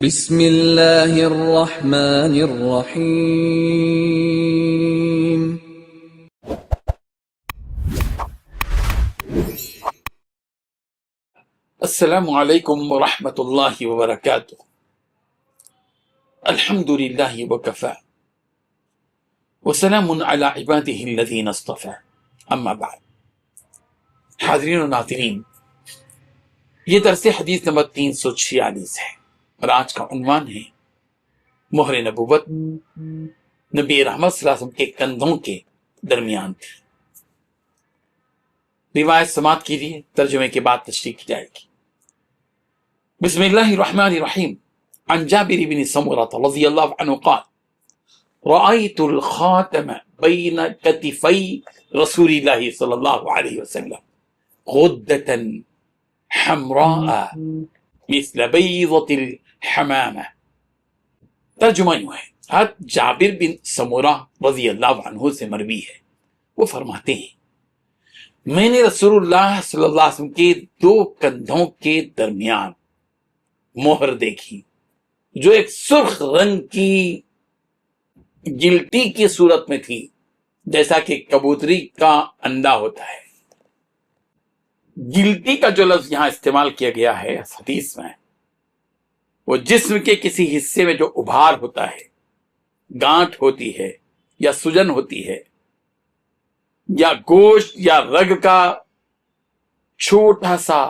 بسم اللہ الرحمن الرحیم۔ السلام علیکم ورحمۃ اللہ وبرکاتہ۔ الحمد للہ وکفی وسلام علی عبادہ الذین اصطفی، اما بعد۔ حاضرین و ناظرین، یہ درس حدیث نمبر 346 ہے اور آج کا عنوان ہے مہر نبوت نبی رحمت صلی اللہ علیہ وسلم کے کندھوں کے درمیان تھی۔ روایت سماعت کیجیے، ترجمے کے بعد تشریح کی جائے گی۔ بسم اللہ الرحمن الرحیم۔ عن جابر بن سمرة رضی اللہ عنہ قال رأيت الخاتم بین کتفی رسول اللہ صلی اللہ علیہ وسلم غدة حمراء مثل بیضة الحمامہ۔ ترجمہ یوں ہے، حضرت جابر بن سمرہ رضی اللہ عنہ سے مروی ہے، وہ فرماتے ہیں میں نے رسول اللہ صلی اللہ علیہ وسلم کے دو کندھوں کے درمیان مہر دیکھی جو ایک سرخ رنگ کی گلٹی کی صورت میں تھی، جیسا کہ کبوتری کا انڈا ہوتا ہے۔ گلٹی کا جو لفظ یہاں استعمال کیا گیا ہے اس حدیث میں، وہ جسم کے کسی حصے میں جو ابھار ہوتا ہے، گانٹھ ہوتی ہے یا سجن ہوتی ہے، یا گوشت یا رگ کا چھوٹا سا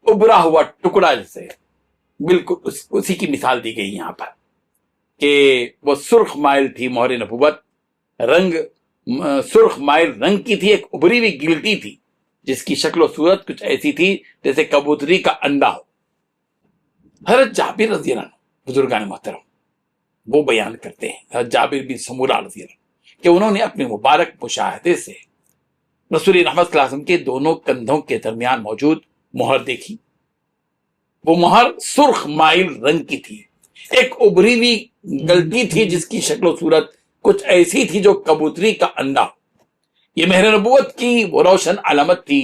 ابھرا ہوا ٹکڑا، جیسے بالکل اسی کی مثال دی گئی یہاں پر کہ وہ سرخ مائل تھی مہر نبوت، رنگ سرخ مائل رنگ کی تھی، ایک ابھری ہوئی گلٹی تھی جس کی شکل و صورت کچھ ایسی تھی جیسے کبوتری کا انڈا ہو۔ حضرت جابر رضی اللہ عنہ، بزرگان محترم، وہ بیان کرتے ہیں، حضرت جابر بن سمرہ رضی اللہ عنہ، کہ انہوں نے اپنے مبارک مشاہدے سے رسول رحمت صلی اللہ علیہ وسلم کے دونوں کندھوں کے درمیان موجود مہر دیکھی۔ وہ مہر سرخ مائل رنگ کی تھی، ایک ابھری ہوئی گلٹی تھی جس کی شکل و صورت کچھ ایسی تھی جو کبوتری کا انڈا ہو۔ یہ مہر نبوت کی وہ روشن علامت تھی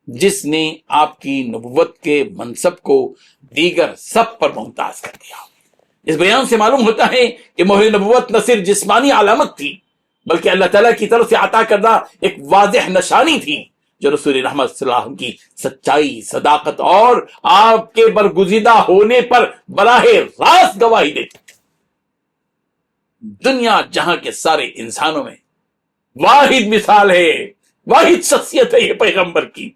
جس نے آپ کی نبوت کے منصب کو دیگر سب پر ممتاز کر دیا۔ اس بیان سے معلوم ہوتا ہے کہ مہر نبوت نہ صرف جسمانی علامت تھی بلکہ اللہ تعالیٰ کی طرف سے عطا کردہ ایک واضح نشانی تھی جو رسول رحمت صلی اللہ علیہ وسلم کی سچائی، صداقت اور آپ کے برگزیدہ ہونے پر براہ راست گواہی دیتی۔ دنیا جہاں کے سارے انسانوں میں واحد مثال ہے، واحد شخصیت ہے یہ پیغمبر کی،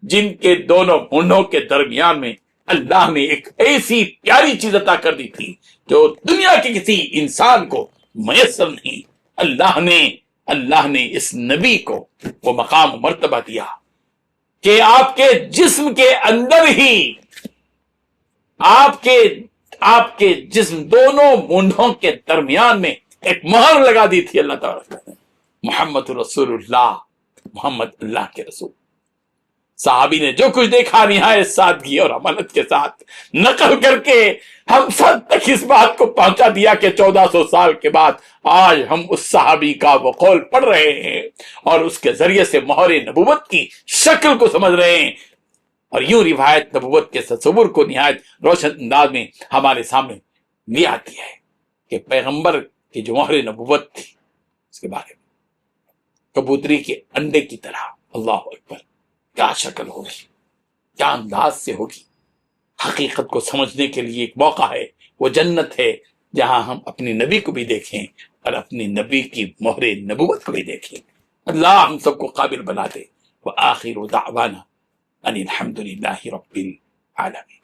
جن کے دونوں مونڈھوں کے درمیان میں اللہ نے ایک ایسی پیاری چیز عطا کر دی تھی جو دنیا کے کسی انسان کو میسر نہیں۔ اللہ نے اس نبی کو وہ مقام و مرتبہ دیا کہ آپ کے جسم کے اندر ہی آپ کے جسم دونوں مونڈھوں کے درمیان میں ایک مہر لگا دی تھی اللہ تعالیٰ نے، محمد رسول اللہ، محمد اللہ کے رسول۔ صحابی نے جو کچھ دیکھا نہایت سادگی اور امانت کے ساتھ نقل کر کے ہم سب تک اس بات کو پہنچا دیا کہ 1400 سال کے بعد آج ہم اس صحابی کا وہ قول پڑھ رہے ہیں اور اس کے ذریعے سے مہر نبوت کی شکل کو سمجھ رہے ہیں، اور یوں روایت نبوت کے تصور کو نہایت روشن انداز میں ہمارے سامنے لے آتی ہے کہ پیغمبر کی جو مہر نبوت تھی اس کے بارے میں کبوتری کے انڈے کی طرح، اللہ اکبر، کیا شکل ہوگی، کیا انداز سے ہوگی۔ حقیقت کو سمجھنے کے لیے ایک موقع ہے، وہ جنت ہے جہاں ہم اپنے نبی کو بھی دیکھیں اور اپنے نبی کی مہر نبوت کو بھی دیکھیں۔ اللہ ہم سب کو قابل بنا دے۔ وآخر دعوانا ان الحمد للہ رب العالمین۔